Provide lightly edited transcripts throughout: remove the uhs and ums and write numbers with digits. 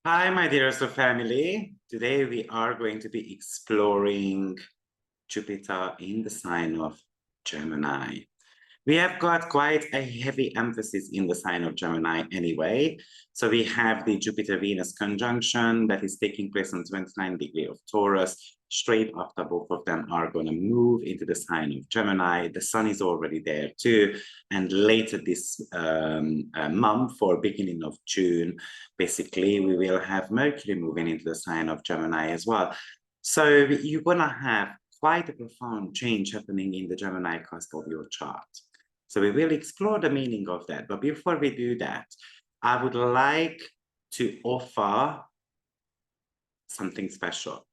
Hi, my dear Astro family. Today we are going to be exploring Jupiter in the sign of Gemini. We have got quite a heavy emphasis in the sign of Gemini anyway. So we have the Jupiter-Venus conjunction that is taking place on 29 degree of Taurus. Straight after both of them are going to move into the sign of Gemini. The sun is already there too. And later this month, for beginning of June, basically, we will have Mercury moving into the sign of Gemini as well. So you're going to have quite a profound change happening in the Gemini cusp of your chart. So we will explore the meaning of that. But before we do that, I would like to offer something special.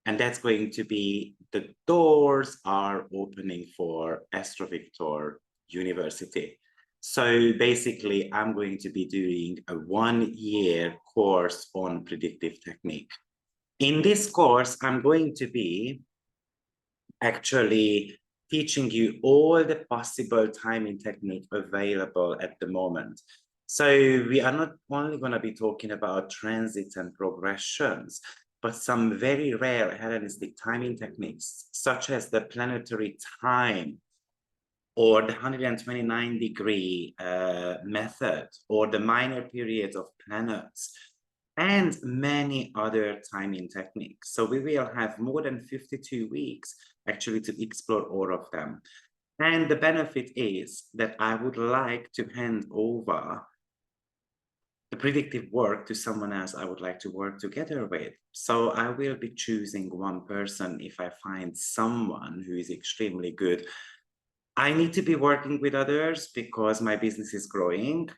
And that's going to be the doors are opening for AstroViktor University. So basically, I'm going to be doing a 1-year course on predictive technique. In this course, I'm going to be actually teaching you all the possible timing technique available at the moment. So we are not only going to be talking about transits and progressions, but some very rare Hellenistic timing techniques, such as the planetary time, or the 129-degree method, or the minor periods of planets, and many other timing techniques. So we will have more than 52 weeks actually to explore all of them. And the benefit is that I would like to hand over the predictive work to someone else I would like to work together with. So I will be choosing one person if I find someone who is extremely good. I need to be working with others because my business is growing.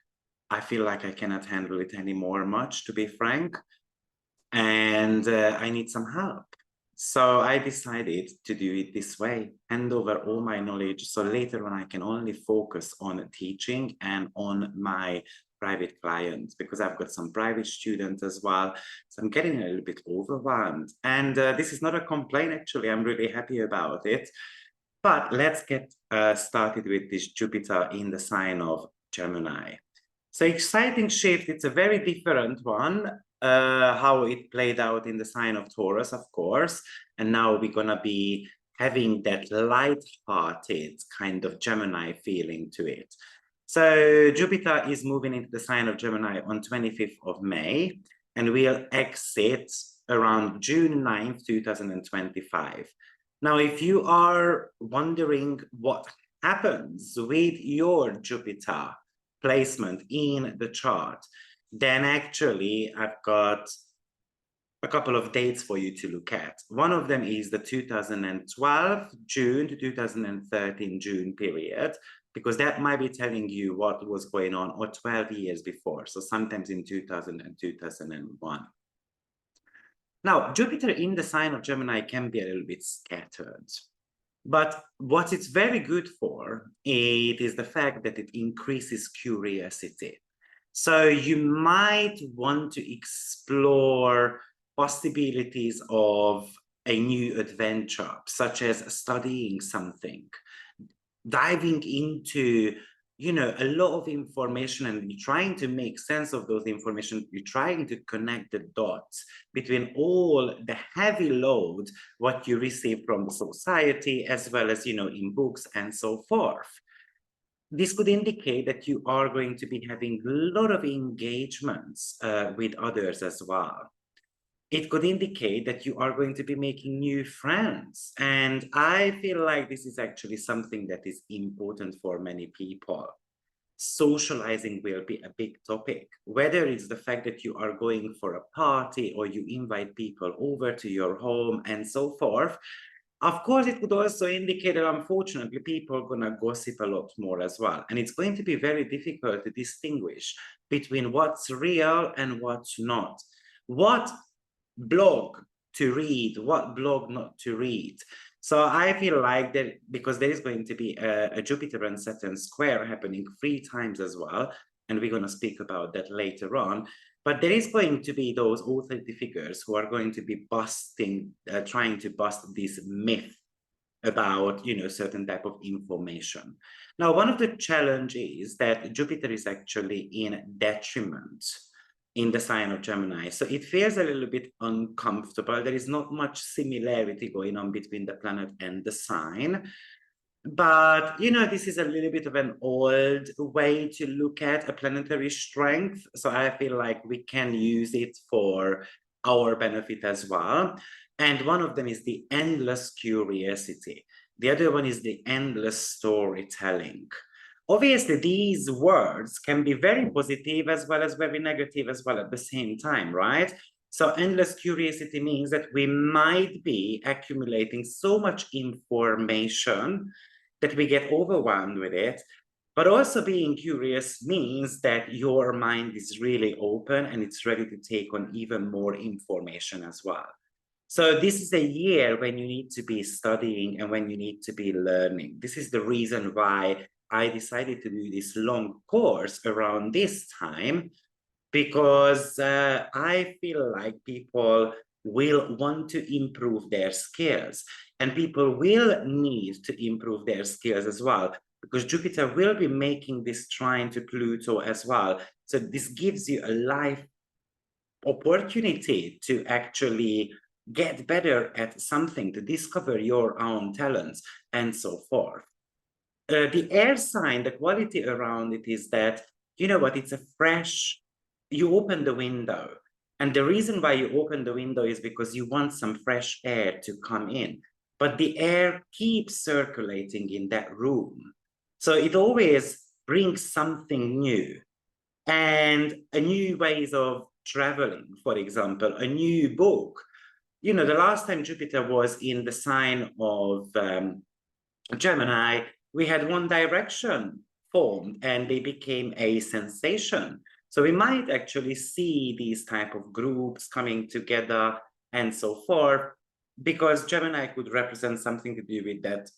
I feel like I cannot handle it anymore much, to be frank, and I need some help. So I decided to do it this way, hand over all my knowledge, so later on I can only focus on teaching and on my private clients, because I've got some private students as well. So I'm getting a little bit overwhelmed. And this is not a complaint, actually. I'm really happy about it. But let's get started with this Jupiter in the sign of Gemini. So exciting shift. It's a very different one, how it played out in the sign of Taurus, of course. And now we're going to be having that light-hearted kind of Gemini feeling to it. So Jupiter is moving into the sign of Gemini on 25th of May, and will exit around June 9th, 2025. Now, if you are wondering what happens with your Jupiter placement in the chart, then actually I've got a couple of dates for you to look at. One of them is the 2012 June to 2013 June period, because that might be telling you what was going on, or 12 years before, so sometimes in 2000 and 2001. Now, Jupiter in the sign of Gemini can be a little bit scattered, but what it's very good for, it is the fact that it increases curiosity. So you might want to explore possibilities of a new adventure, such as studying something, diving into, you know, a lot of information, and you're trying to make sense of those information. You're trying to connect the dots between all the heavy load, what you receive from the society, as well as, you know, in books and so forth. This could indicate that you are going to be having a lot of engagements with others as well. It could indicate that you are going to be making new friends. And I feel like this is actually something that is important for many people. Socializing will be a big topic, whether it's the fact that you are going for a party or you invite people over to your home and so forth. Of course, it could also indicate that, unfortunately, people are going to gossip a lot more as well. And it's going to be very difficult to distinguish between what's real and what's not. What blog to read, what blog not to read. So I feel like that, because there is going to be a Jupiter and Saturn square happening 3 times as well, and we're going to speak about that later on. But there is going to be those authority figures who are going to be busting, trying to bust this myth about, you know, certain type of information. Now, one of the challenges is that Jupiter is actually in detriment in the sign of Gemini. So it feels a little bit uncomfortable. There is not much similarity going on between the planet and the sign. But, you know, this is a little bit of an old way to look at a planetary strength. So I feel like we can use it for our benefit as well. And one of them is the endless curiosity. The other one is the endless storytelling. Obviously, these words can be very positive as well as very negative as well at the same time, right? So endless curiosity means that we might be accumulating so much information that we get overwhelmed with it. But also being curious means that your mind is really open and it's ready to take on even more information as well. So this is a year when you need to be studying and when you need to be learning. This is the reason why I decided to do this long course around this time, because I feel like people will want to improve their skills and people will need to improve their skills as well, because Jupiter will be making this trine to Pluto as well. So this gives you a life opportunity to actually get better at something, to discover your own talents and so forth. The air sign, the quality around it is that, you know what, it's a fresh, you open the window. And the reason why you open the window is because you want some fresh air to come in. But the air keeps circulating in that room. So it always brings something new. And a new ways of traveling, for example, a new book. You know, the last time Jupiter was in the sign of Gemini, we had One Direction formed and they became a sensation. So we might actually see these type of groups coming together and so forth, because Gemini could represent something to do with that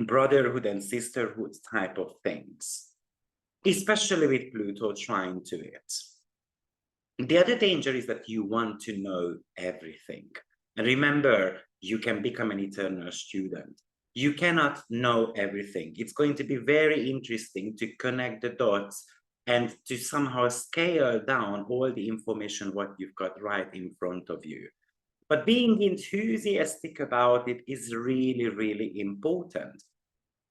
brotherhood and sisterhood type of things, especially with Pluto trying to it. The other danger is that you want to know everything. And remember, you can become an eternal student. You cannot know everything. It's going to be very interesting to connect the dots and to somehow scale down all the information what you've got right in front of you. But being enthusiastic about it is really, really important.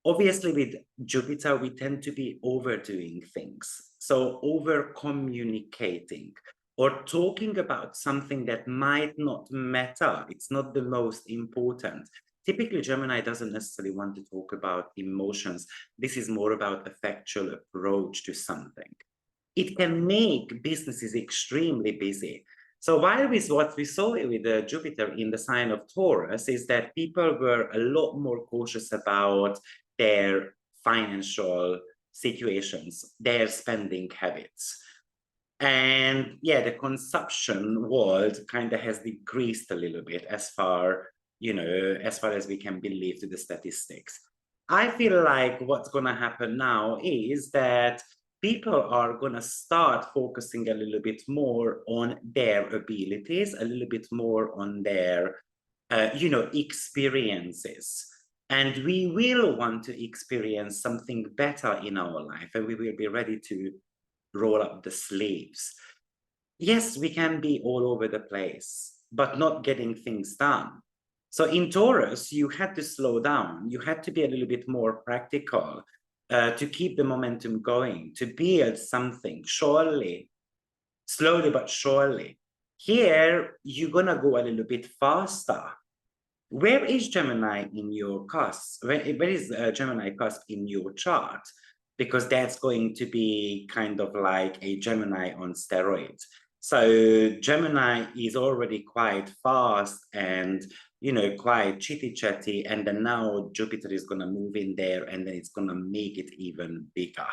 Obviously, with Jupiter, we tend to be overdoing things. So over communicating or talking about something that might not matter. It's not the most important. Typically, Gemini doesn't necessarily want to talk about emotions. This is more about a factual approach to something. It can make businesses extremely busy. So while what we saw with Jupiter in the sign of Taurus is that people were a lot more cautious about their financial situations, their spending habits. And yeah, the consumption world kind of has decreased a little bit as far, you know, as far as we can believe to the statistics. I feel like what's going to happen now is that people are going to start focusing a little bit more on their abilities, a little bit more on their, you know, experiences. And we will want to experience something better in our life, and we will be ready to roll up the sleeves. Yes, we can be all over the place, but not getting things done. So in Taurus, you had to slow down. You had to be a little bit more practical to keep the momentum going, to build something surely, slowly but surely. Here, you're going to go a little bit faster. Where is Gemini in your cusp? Where is Gemini cusp in your chart? Because that's going to be kind of like a Gemini on steroids. So Gemini is already quite fast and, you know, quite chitty chatty. And then now Jupiter is going to move in there and then it's going to make it even bigger.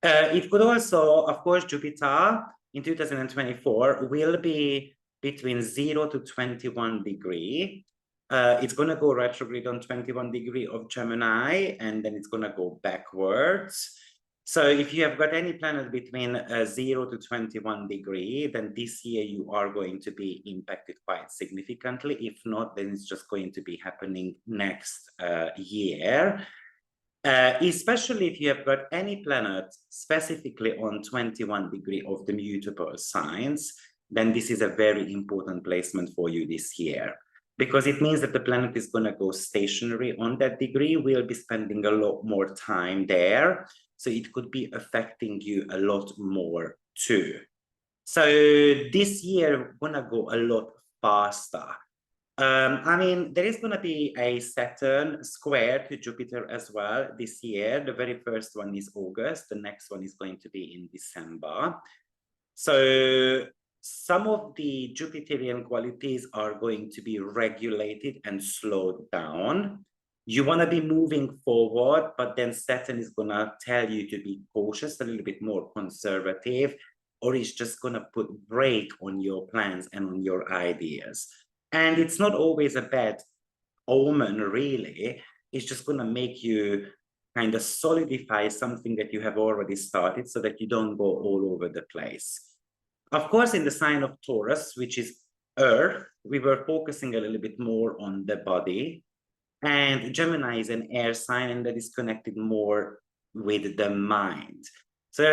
It could also, of course, Jupiter in 2024 will be between 0 to 21 degree. It's going to go retrograde on 21 degree of Gemini, and then it's going to go backwards. So if you have got any planet between 0 to 21 degree, then this year you are going to be impacted quite significantly. If not, then it's just going to be happening next year. Especially if you have got any planet specifically on 21 degree of the mutable signs, then this is a very important placement for you this year, because it means that the planet is going to go stationary on that degree. We'll be spending a lot more time there, so it could be affecting you a lot more too. So this year, we're going to go a lot faster. I mean, there is going to be a Saturn square to Jupiter as well this year. The very first one is August. The next one is going to be in December. So some of the Jupiterian qualities are going to be regulated and slowed down. You want to be moving forward, but then Saturn is going to tell you to be cautious, a little bit more conservative, or it's just going to put brake on your plans and on your ideas. And it's not always a bad omen, really. It's just going to make you kind of solidify something that you have already started so that you don't go all over the place. Of course, in the sign of Taurus, which is Earth, we were focusing a little bit more on the body. And Gemini is an air sign, and that is connected more with the mind. So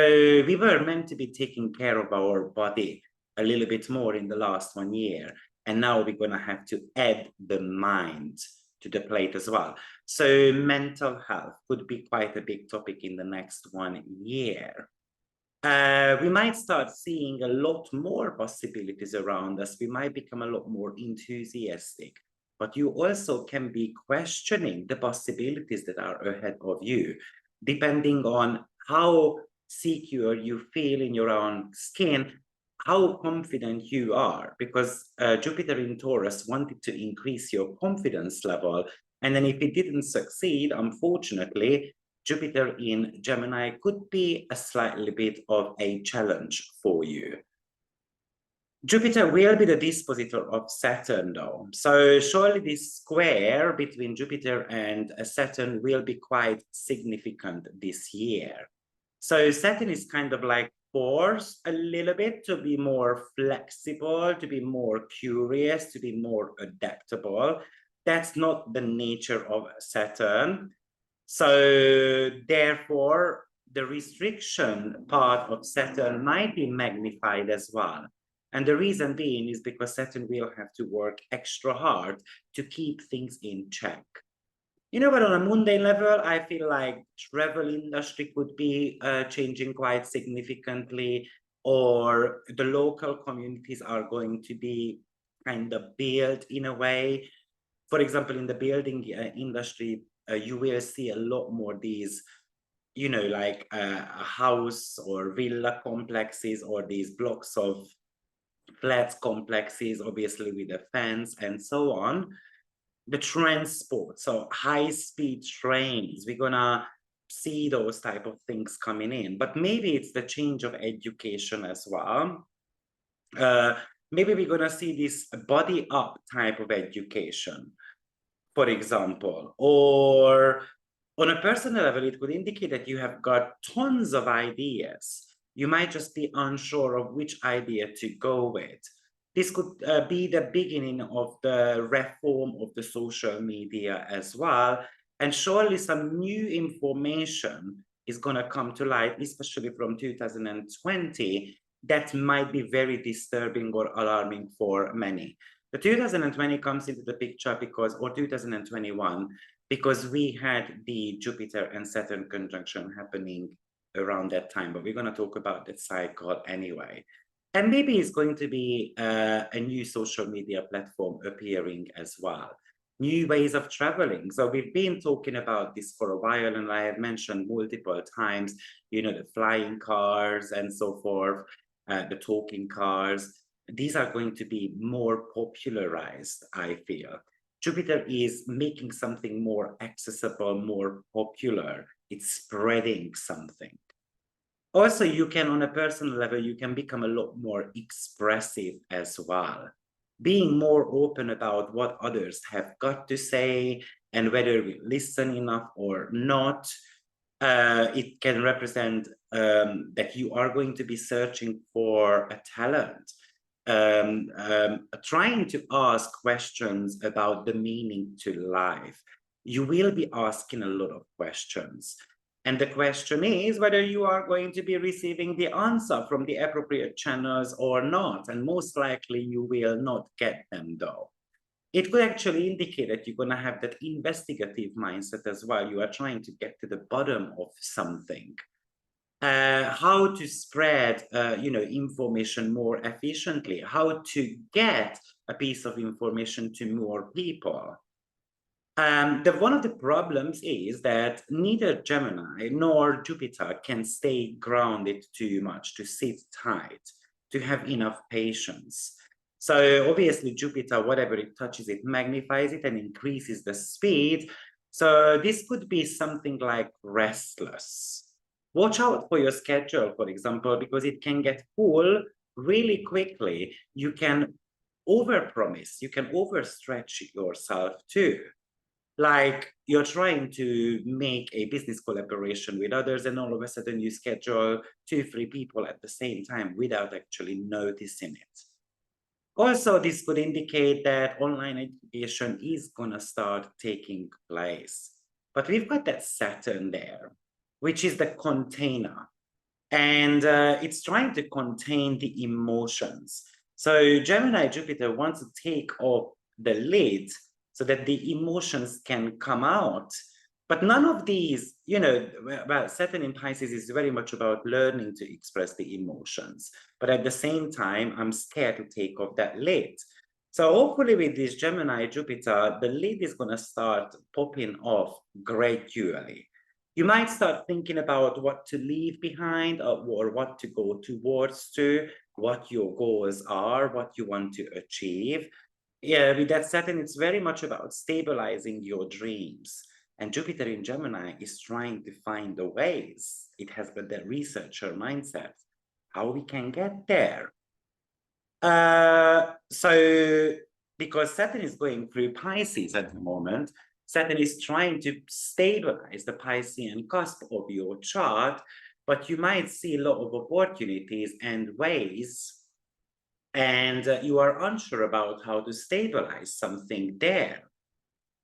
we were meant to be taking care of our body a little bit more in the last 1 year. And now we're going to have to add the mind to the plate as well. So mental health could be quite a big topic in the next 1 year. We might start seeing a lot more possibilities around us. We might become a lot more enthusiastic, but you also can be questioning the possibilities that are ahead of you, depending on how secure you feel in your own skin, how confident you are, because Jupiter in Taurus wanted to increase your confidence level. And then if it didn't succeed, unfortunately, Jupiter in Gemini could be a slightly bit of a challenge for you. Jupiter will be the dispositor of Saturn, though. So surely this square between Jupiter and Saturn will be quite significant this year. So Saturn is kind of like forced a little bit to be more flexible, to be more curious, to be more adaptable. That's not the nature of Saturn. So therefore, the restriction part of Saturn might be magnified as well. And the reason being is because Saturn will have to work extra hard to keep things in check. You know, but on a mundane level, I feel like travel industry could be changing quite significantly, or the local communities are going to be kind of built in a way. For example, in the building industry, you will see a lot more these, you know, like house or villa complexes, or these blocks of flats complexes, obviously with a fence and so on. The transport, so high-speed trains, we're gonna see those type of things coming in. But maybe it's the change of education as well. Maybe we're gonna see this body up type of education, for example, or on a personal level, it could indicate that you have got tons of ideas. You might just be unsure of which idea to go with. This could be the beginning of the reform of the social media as well. And surely some new information is going to come to light, especially from 2020, that might be very disturbing or alarming for many. The 2020 comes into the picture because, or 2021, because we had the Jupiter and Saturn conjunction happening around that time, but we're going to talk about that cycle anyway. And maybe it's going to be a new social media platform appearing as well. New ways of traveling. So we've been talking about this for a while, and I have mentioned multiple times, you know, the flying cars and so forth, the talking cars. These are going to be more popularized, I feel. Jupiter is making something more accessible, more popular. It's spreading something. Also, you can, on a personal level, you can become a lot more expressive as well. Being more open about what others have got to say and whether we listen enough or not. It can represent that you are going to be searching for a talent, trying to ask questions about the meaning to life. you will be asking a lot of questions. And the question is whether you are going to be receiving the answer from the appropriate channels or not. And most likely you will not get them though. It could actually indicate that you're going to have that investigative mindset as well. You are trying to get to the bottom of something. How to spread, information more efficiently, how to get a piece of information to more people. One of the problems is that neither Gemini nor Jupiter can stay grounded too much, to sit tight, to have enough patience. So obviously Jupiter, whatever it touches, it magnifies it and increases the speed. So this could be something like restless. Watch out for your schedule, for example, because it can get full really quickly. You can overpromise, you can overstretch yourself too. Like you're trying to make a business collaboration with others and all of a sudden you schedule 2-3 people at the same time without actually noticing it. Also, this could indicate that online education is gonna start taking place. But we've got that Saturn there, which is the container. And it's trying to contain the emotions. So Gemini Jupiter wants to take off the lid so that the emotions can come out. But none of these, well, Saturn in Pisces is very much about learning to express the emotions. But at the same time, I'm scared to take off that lid. So hopefully with this Gemini Jupiter, the lid is going to start popping off gradually. You might start thinking about what to leave behind or what to go towards to, what your goals are, what you want to achieve. Yeah, with that Saturn, it's very much about stabilizing your dreams. And Jupiter in Gemini is trying to find the ways. It has got that researcher mindset, how we can get there. So because Saturn is going through Pisces at the moment, Saturn is trying to stabilize the Piscean cusp of your chart, but you might see a lot of opportunities and ways, and you are unsure about how to stabilize something there.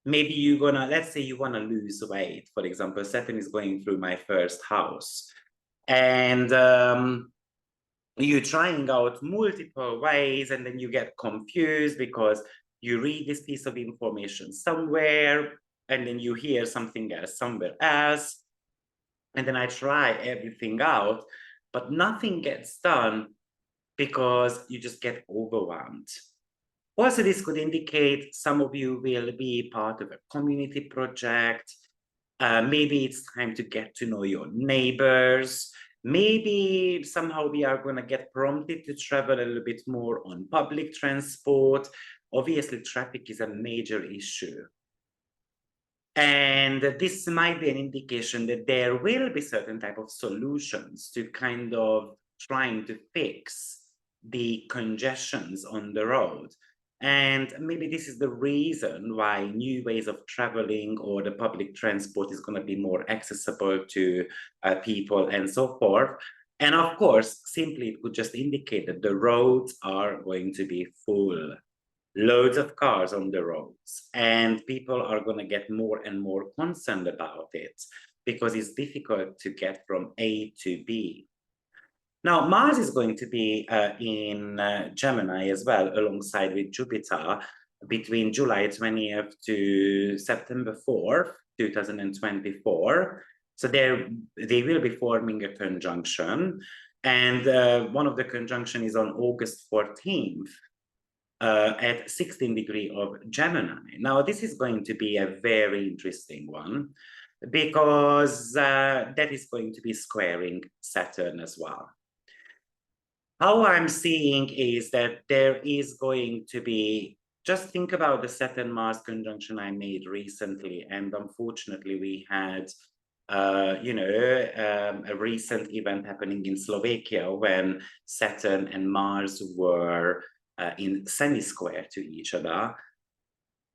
Maybe you're gonna, let's say you wanna lose weight, for example, Saturn is going through my first house, and you're trying out multiple ways, and then you get confused because you read this piece of information somewhere, and then you hear something else somewhere else, and then I try everything out, but nothing gets done because you just get overwhelmed. Also, this could indicate some of you will be part of a community project. Maybe it's time to get to know your neighbors. Maybe somehow we are going to get prompted to travel a little bit more on public transport. Obviously, traffic is a major issue. And this might be an indication that there will be certain type of solutions to kind of trying to fix the congestions on the road. And maybe this is the reason why new ways of traveling or the public transport is going to be more accessible to people and so forth. And of course, simply it could just indicate that the roads are going to be full. Loads of cars on the roads, and people are going to get more and more concerned about it because it's difficult to get from A to B. Now, Mars is going to be in Gemini as well, alongside with Jupiter, between July 20th to September 4th, 2024. So they will be forming a conjunction. And one of the conjunction is on August 14th. At 16 degree of Gemini. Now, this is going to be a very interesting one because that is going to be squaring Saturn as well. How I'm seeing is that there is going to be, just think about the Saturn-Mars conjunction I made recently, and unfortunately we had a recent event happening in Slovakia when Saturn and Mars were in semi-square to each other.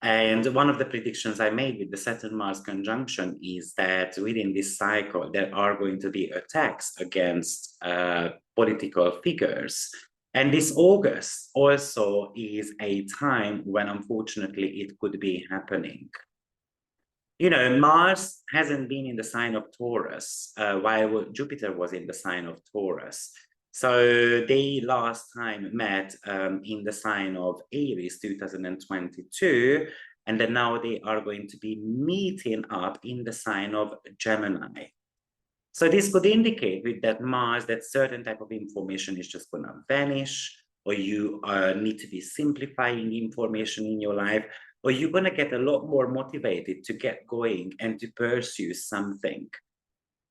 And one of the predictions I made with the Saturn-Mars conjunction is that within this cycle, there are going to be attacks against political figures. And this August also is a time when, unfortunately, it could be happening. You know, Mars hasn't been in the sign of Taurus, while Jupiter was in the sign of Taurus. So they last time met in the sign of Aries 2022, and then now they are going to be meeting up in the sign of Gemini. So this could indicate with that Mars that certain type of information is just going to vanish, or you need to be simplifying information in your life, or you're going to get a lot more motivated to get going and to pursue something.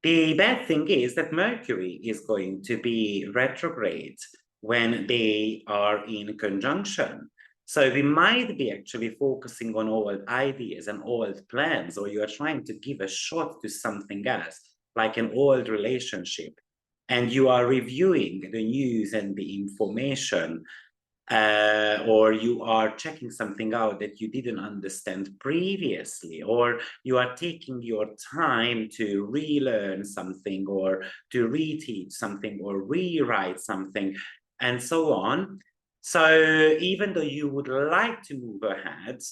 The bad thing is that Mercury is going to be retrograde when they are in conjunction. So we might be actually focusing on old ideas and old plans, or you are trying to give a shot to something else, like an old relationship, and you are reviewing the news and the information, or you are checking something out that you didn't understand previously, or you are taking your time to relearn something, or to reteach something, or rewrite something, and so on. So even though you would like to move ahead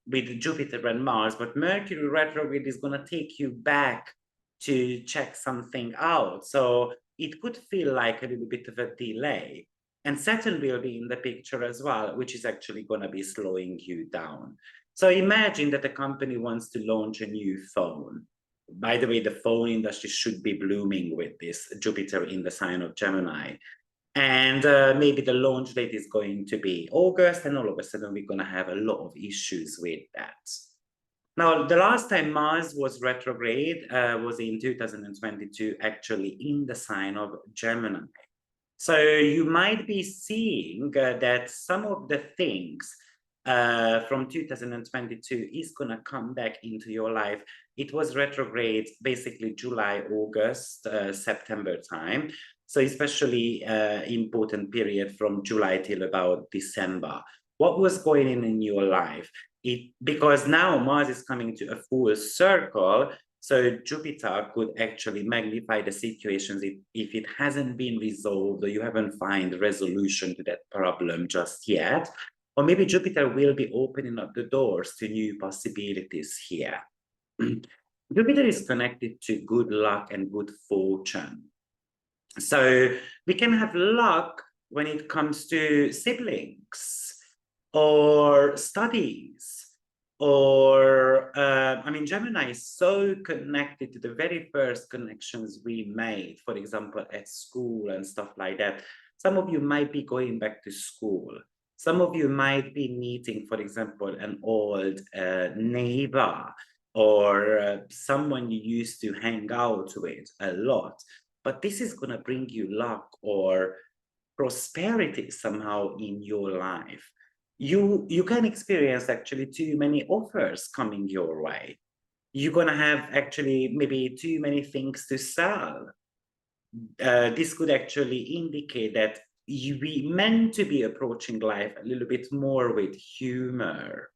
with Jupiter and Mars, but Mercury retrograde is going to take you back to check something out. So it could feel like a little bit of a delay. And Saturn will be in the picture as well, which is actually going to be slowing you down. So imagine that a company wants to launch a new phone. By the way, the phone industry should be blooming with this Jupiter in the sign of Gemini. And maybe the launch date is going to be August, and all of a sudden we're going to have a lot of issues with that. Now, the last time Mars was retrograde was in 2022, actually in the sign of Gemini. So you might be seeing that some of the things from 2022 is going to come back into your life. It was retrograde basically July, August, September time. So especially important period from July till about December. What was going on in your life? Because now Mars is coming to a full circle, so Jupiter could actually magnify the situations if it hasn't been resolved, or you haven't found a resolution to that problem just yet. Or maybe Jupiter will be opening up the doors to new possibilities here. Jupiter is connected to good luck and good fortune. So we can have luck when it comes to siblings or studies, or I mean, Gemini is so connected to the very first connections we made, for example, at school and stuff like that. Some of you might be going back to school. Some of you might be meeting, for example, an old neighbor, or someone you used to hang out with a lot. But this is going to bring you luck or prosperity somehow in your life. You can experience actually too many offers coming your way. You're going to have actually maybe too many things to sell. This could actually indicate that we meant to be approaching life a little bit more with humor.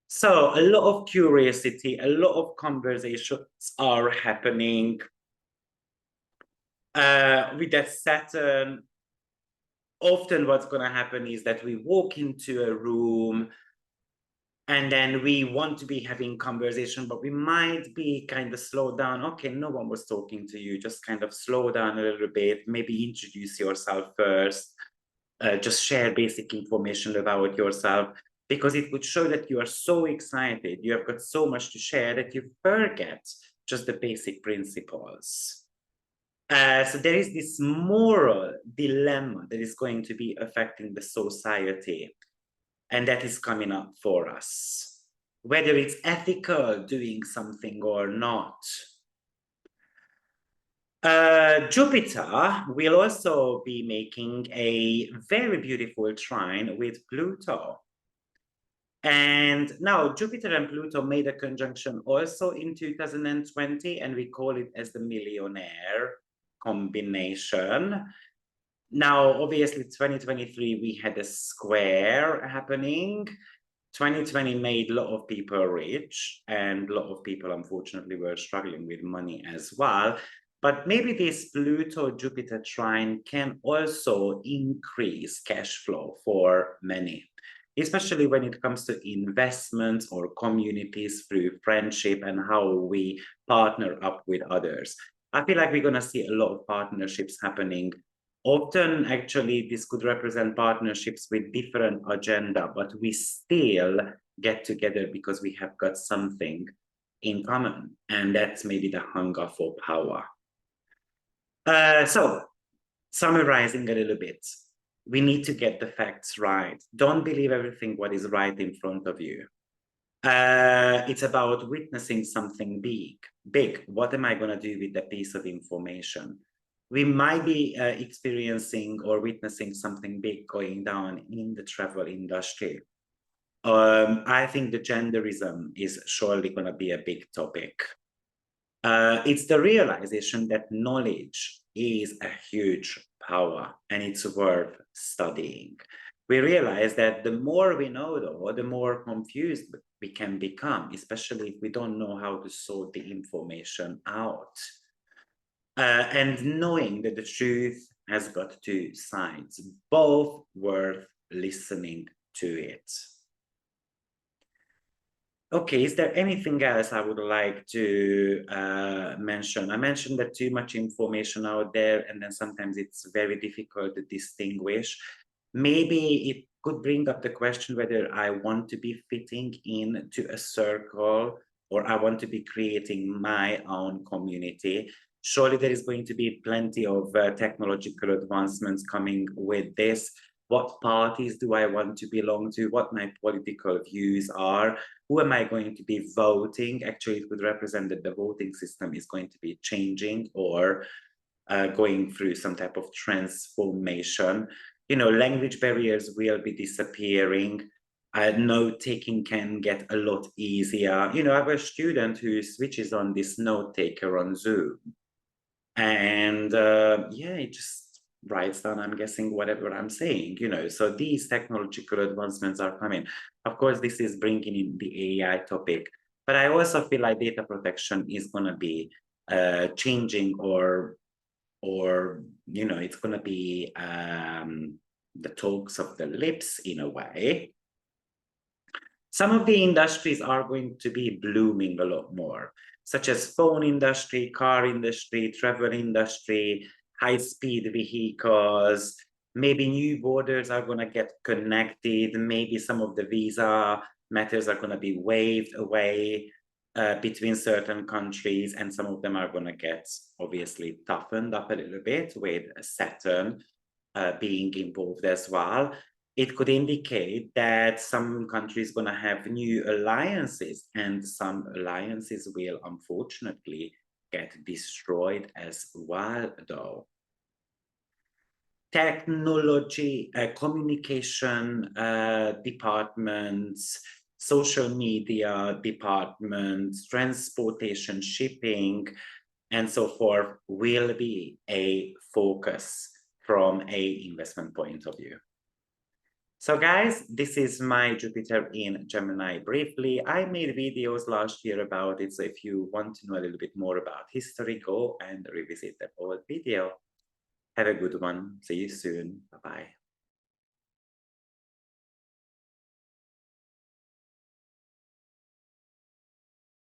So a lot of curiosity, a lot of conversations are happening. With that Saturn, often what's going to happen is that we walk into a room and then we want to be having conversation, but we might be kind of slow down. Okay, no one was talking to you. Just kind of slow down a little bit. Maybe introduce yourself first. Just share basic information about yourself, because it would show that you are so excited. You have got so much to share that you forget just the basic principles. So there is this moral dilemma that is going to be affecting the society, and that is coming up for us, whether it's ethical doing something or not. Jupiter will also be making a very beautiful trine with Pluto. And now Jupiter and Pluto made a conjunction also in 2020, and we call it as the millionaire combination. Now, obviously, 2023, we had a square happening. 2020 made a lot of people rich, and a lot of people, unfortunately, were struggling with money as well. But maybe this Pluto-Jupiter trine can also increase cash flow for many. especially when it comes to investments or communities through friendship and how we partner up with others. I feel like we're going to see a lot of partnerships happening. Often, actually, this could represent partnerships with different agenda, but we still get together because we have got something in common, and that's maybe the hunger for power. So, summarizing a little bit, we need to get the facts right. Don't believe everything what is right in front of you. It's about witnessing something big. What am I going to do with the piece of information? We might be experiencing or witnessing something big going down in the travel industry. I think the genderism is surely going to be a big topic. It's the realization that knowledge is a huge power and it's worth studying. We realize that the more we know, though, the more confused we can become, especially if we don't know how to sort the information out. And knowing that the truth has got two sides, both worth listening to it. Okay, is there anything else I would like to mention? I mentioned that too much information out there, and then sometimes it's very difficult to distinguish. Maybe it could bring up the question whether I want to be fitting into a circle or I want to be creating my own community. Surely there is going to be plenty of technological advancements coming with this. What parties do I want to belong to? What my political views are? Who am I going to be voting? Actually, it would represent that the voting system is going to be changing or going through some type of transformation. You know, language barriers will be disappearing. Note-taking can get a lot easier. You know, I have a student who switches on this note-taker on Zoom. And yeah, it just writes down, I'm guessing, whatever I'm saying, you know. So these technological advancements are coming. Of course, this is bringing in the AI topic, but I also feel like data protection is going to be changing or you know, it's going to be the talks of the lips in a way. Some of the industries are going to be blooming a lot more, such as phone industry, car industry, travel industry, high-speed vehicles. Maybe new borders are going to get connected. Maybe some of the visa matters are going to be waived away between certain countries, and some of them are going to get obviously toughened up a little bit with Saturn being involved as well. It could indicate that some countries going to have new alliances, and some alliances will unfortunately get destroyed as well, though. Technology, communication departments, social media departments, transportation, shipping, and so forth will be a focus from a investment point of view. So guys, this is my Jupiter in Gemini briefly. I made videos last year about it, so if you want to know a little bit more about history, go and revisit that old video. Have a good one. See you soon. Bye-bye.